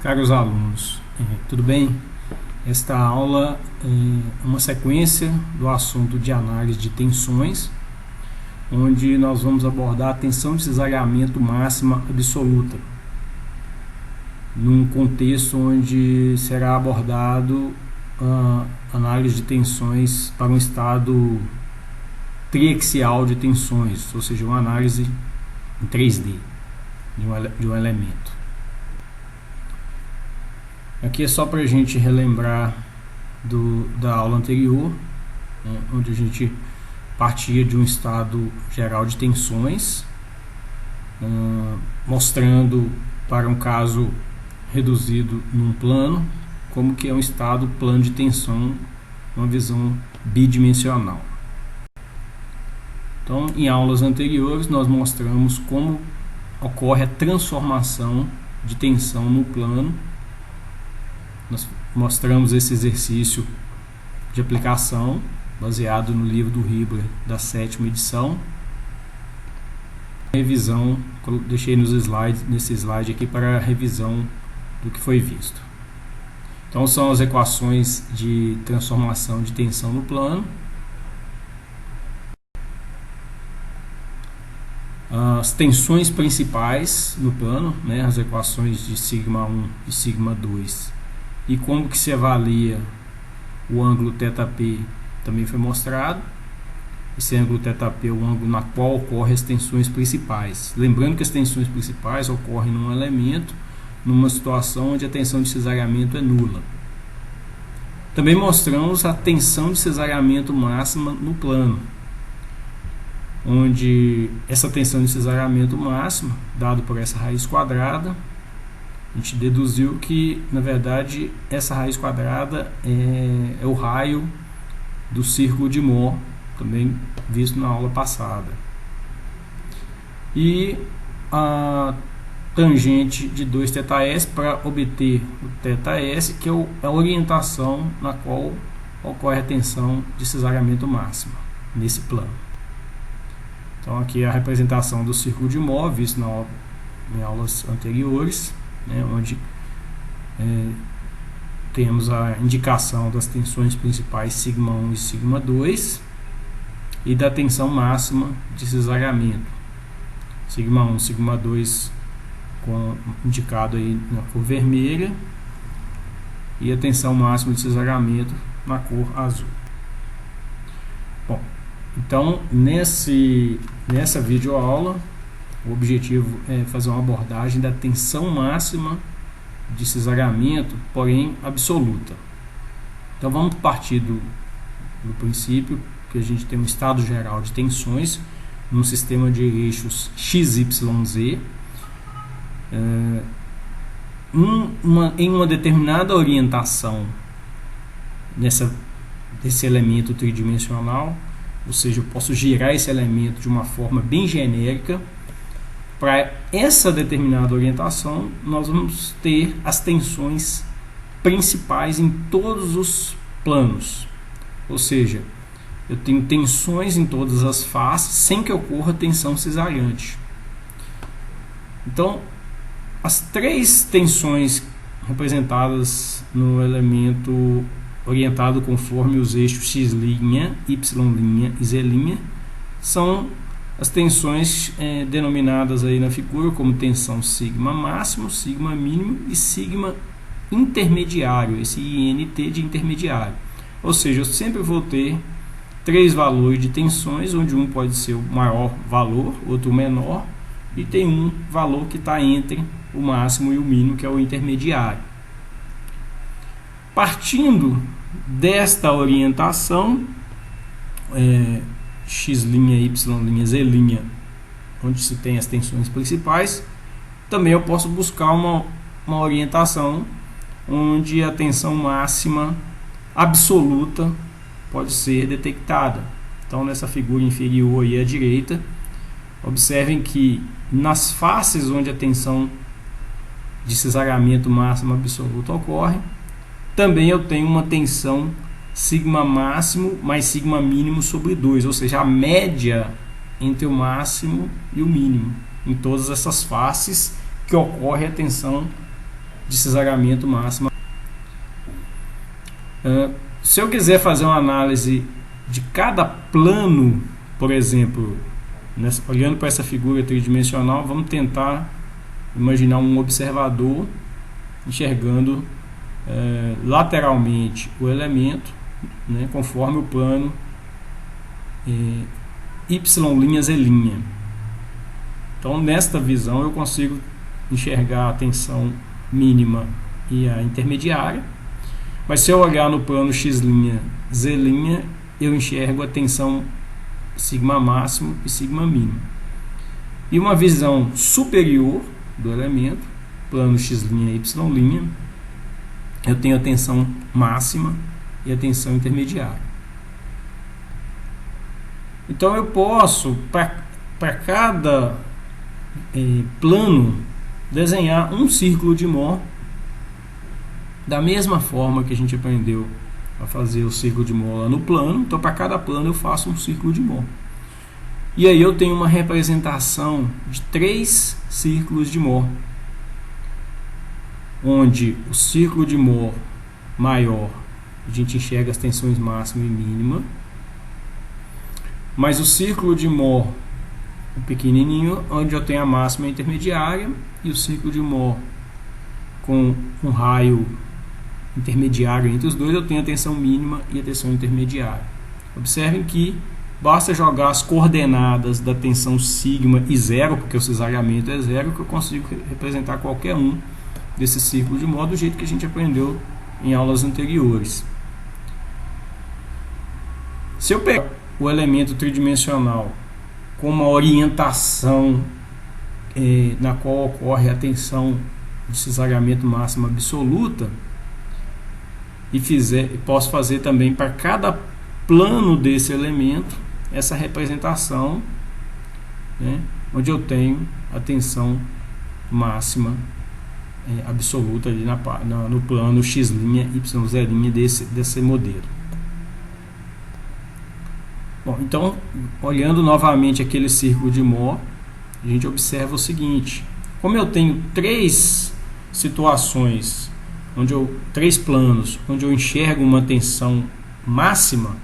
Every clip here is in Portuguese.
Caros alunos, tudo bem? Esta aula é uma sequência do assunto de análise de tensões, onde nós vamos abordar a tensão de cesariamento máxima absoluta, num contexto onde será abordado a análise de tensões para um estado triaxial de tensões, ou seja, uma análise em 3D de um elemento. Aqui é só para a gente relembrar da aula anterior, né, onde a gente partia de um estado geral de tensões, mostrando para um caso reduzido num plano, como que é um estado plano de tensão, uma visão bidimensional. Então, em aulas anteriores, nós mostramos como ocorre a transformação de tensão no plano. Nós mostramos esse exercício de aplicação baseado no livro do Ribler da 7ª edição. Revisão, deixei nesse slide aqui para a revisão do que foi visto. Então são as equações de transformação de tensão no plano. As tensões principais no plano, né, as equações de σ1 e σ2. E como que se avalia o ângulo θp também foi mostrado. Esse ângulo θp é o ângulo na qual ocorrem as tensões principais. Lembrando que as tensões principais ocorrem num elemento, numa situação onde a tensão de cesariamento é nula. Também mostramos a tensão de cesariamento máxima no plano, onde essa tensão de cesariamento máxima, dado por essa raiz quadrada, a gente deduziu que, na verdade, essa raiz quadrada é o raio do círculo de Mohr, também visto na aula passada. E a tangente de 2θs para obter o θs, que é a orientação na qual ocorre a tensão de cesariamento máxima, nesse plano. Então aqui é a representação do círculo de Mohr, visto em aulas anteriores, né, onde temos a indicação das tensões principais σ1 e σ2 e da tensão máxima de cesariamento, σ1, σ2 indicado aí na cor vermelha e a tensão máxima de cesariamento na cor azul. Bom, então nessa videoaula o objetivo é fazer uma abordagem da tensão máxima de cesariamento, porém absoluta. Então vamos partir do princípio que a gente tem um estado geral de tensões num sistema de eixos XYZ, em uma determinada orientação desse elemento tridimensional, ou seja, eu posso girar esse elemento de uma forma bem genérica. Para essa determinada orientação, nós vamos ter as tensões principais em todos os planos. Ou seja, eu tenho tensões em todas as faces sem que ocorra tensão cesariante. Então, as três tensões representadas no elemento orientado conforme os eixos x', y' e z' são as tensões denominadas aí na figura como tensão sigma máximo, sigma mínimo e sigma intermediário, esse INT de intermediário. Ou seja, eu sempre vou ter três valores de tensões, onde um pode ser o maior valor, outro o menor, e tem um valor que está entre o máximo e o mínimo, que é o intermediário. Partindo desta orientação, x', y', z', onde se tem as tensões principais, também eu posso buscar uma orientação onde a tensão máxima absoluta pode ser detectada. Então, nessa figura inferior aí à direita, observem que nas faces onde a tensão de cesariamento máximo absoluto ocorre, também eu tenho uma tensão sigma máximo mais sigma mínimo sobre 2, ou seja, a média entre o máximo e o mínimo em todas essas faces que ocorre a tensão de cisalhamento máxima. Se eu quiser fazer uma análise de cada plano, por exemplo, olhando para essa figura tridimensional, vamos tentar imaginar um observador enxergando lateralmente o elemento, né, conforme o plano Y', Z'. Então, nesta visão, eu consigo enxergar a tensão mínima e a intermediária. Mas se eu olhar no plano X', Z', eu enxergo a tensão sigma máximo e sigma mínimo. E uma visão superior do elemento, plano X', Y', eu tenho a tensão máxima e a tensão intermediária. Então eu posso, para cada plano, desenhar um círculo de Mohr da mesma forma que a gente aprendeu a fazer o círculo de Mohr lá no plano. Então para cada plano eu faço um círculo de Mohr. E aí eu tenho uma representação de 3 círculos de Mohr, onde o círculo de Mohr maior a gente enxerga as tensões máxima e mínima, mas o círculo de Mohr o pequenininho, onde eu tenho a máxima intermediária, e o círculo de Mohr com um raio intermediário entre os dois, eu tenho a tensão mínima e a tensão intermediária. Observem que basta jogar as coordenadas da tensão sigma e zero, porque o cisalhamento é zero, que eu consigo representar qualquer um desses círculos de Mohr do jeito que a gente aprendeu em aulas anteriores. Se eu pegar o elemento tridimensional com uma orientação na qual ocorre a tensão de cisalhamento máxima absoluta, e posso fazer também para cada plano desse elemento essa representação, né, onde eu tenho a tensão máxima absoluta ali no plano X', Y', desse modelo. Bom, então, olhando novamente aquele círculo de Mohr, a gente observa o seguinte: como eu tenho 3 situações, 3 planos, onde eu enxergo uma tensão máxima,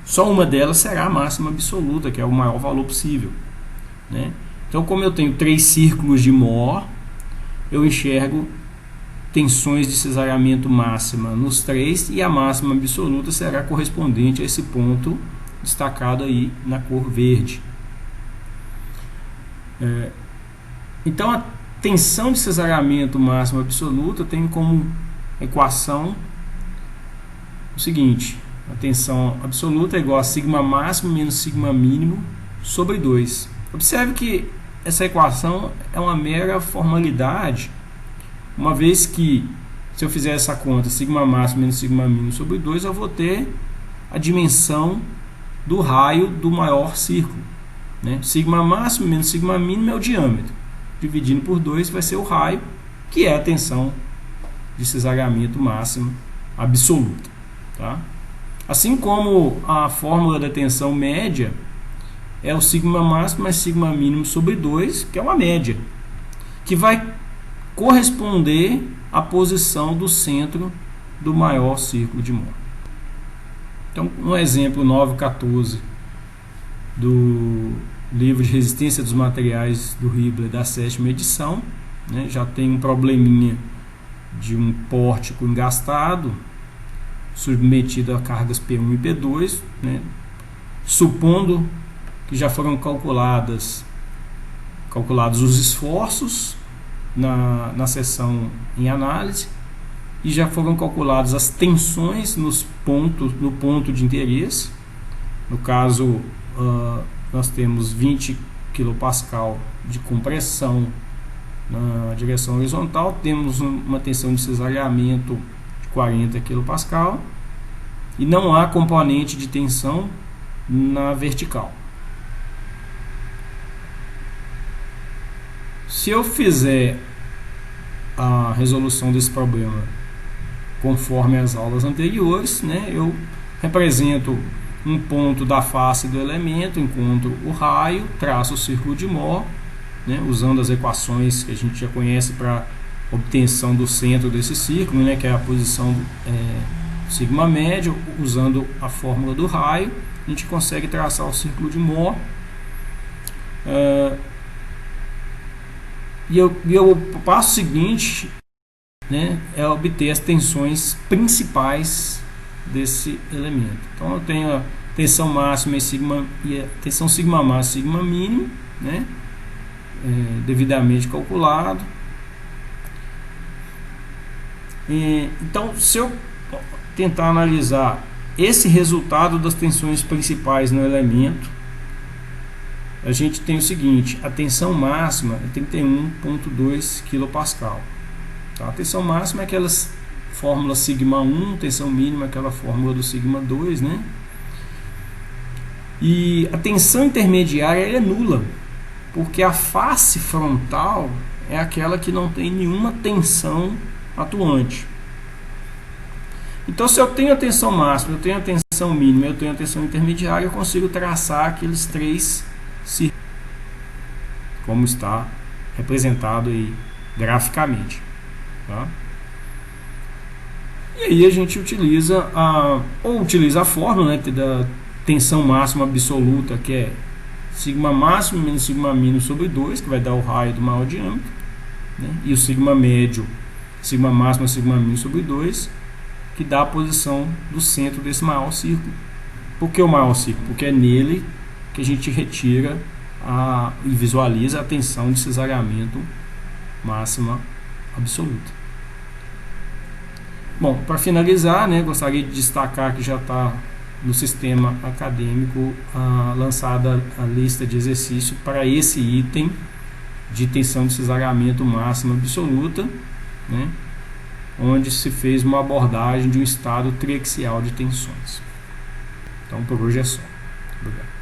só uma delas será a máxima absoluta, que é o maior valor possível, né? Então, como eu tenho 3 círculos de Mohr, eu enxergo tensões de cisalhamento máxima nos 3, e a máxima absoluta será correspondente a esse ponto destacado aí na cor verde. Então a tensão de cisalhamento máxima absoluta tem como equação o seguinte: a tensão absoluta é igual a sigma máximo menos sigma mínimo sobre 2. Observe que essa equação é uma mera formalidade, uma vez que, se eu fizer essa conta, sigma máximo menos sigma mínimo sobre 2, eu vou ter a dimensão do raio do maior círculo, né? Sigma máximo menos sigma mínimo é o diâmetro, dividindo por 2 vai ser o raio, que é a tensão de cisalhamento máxima absoluta, tá? Assim como a fórmula da tensão média é o sigma máximo mais sigma mínimo sobre 2, que é uma média, que vai corresponder à posição do centro do maior círculo de Mohr. Então, um exemplo 9.14 do livro de resistência dos materiais do Hibbeler da 7ª edição, né, já tem um probleminha de um pórtico engastado, submetido a cargas P1 e P2, né, supondo que já foram calculados os esforços na seção em análise, e já foram calculadas as tensões no ponto de interesse. No caso, nós temos 20 kPa de compressão na direção horizontal, temos uma tensão de cisalhamento de 40 kPa e não há componente de tensão na vertical. Se eu fizer a resolução desse problema conforme as aulas anteriores, né, eu represento um ponto da face do elemento, encontro o raio, traço o círculo de Mohr, né, usando as equações que a gente já conhece para obtenção do centro desse círculo, né, que é a posição sigma médio. Usando a fórmula do raio, a gente consegue traçar o círculo de Mohr. E o passo seguinte, né, é obter as tensões principais desse elemento. Então eu tenho a tensão máxima e a tensão sigma máxima e sigma mínimo, né, devidamente calculado. Então, se eu tentar analisar esse resultado das tensões principais no elemento, a gente tem o seguinte: a tensão máxima é 31,2 kPa. Tá? A tensão máxima é aquelas fórmulas sigma 1, tensão mínima é aquela fórmula do sigma 2, né? E a tensão intermediária é nula, porque a face frontal é aquela que não tem nenhuma tensão atuante. Então, se eu tenho a tensão máxima, eu tenho a tensão mínima, eu tenho a tensão intermediária, eu consigo traçar aqueles três círculos, como está representado aí graficamente. Tá? E aí a gente utiliza a fórmula, né, da tensão máxima absoluta, que é sigma máximo menos sigma mínimo sobre 2, que vai dar o raio do maior diâmetro, né, e o sigma médio, sigma máximo sigma mínimo sobre 2, que dá a posição do centro desse maior círculo. Por que o maior círculo? Porque é nele que a gente retira e visualiza a tensão de cesariamento máxima absoluta. Bom, para finalizar, né, gostaria de destacar que já está no sistema acadêmico lançada a lista de exercício para esse item de tensão de cesariamento máxima absoluta, né, onde se fez uma abordagem de um estado triaxial de tensões. Então, por hoje é só. Obrigado.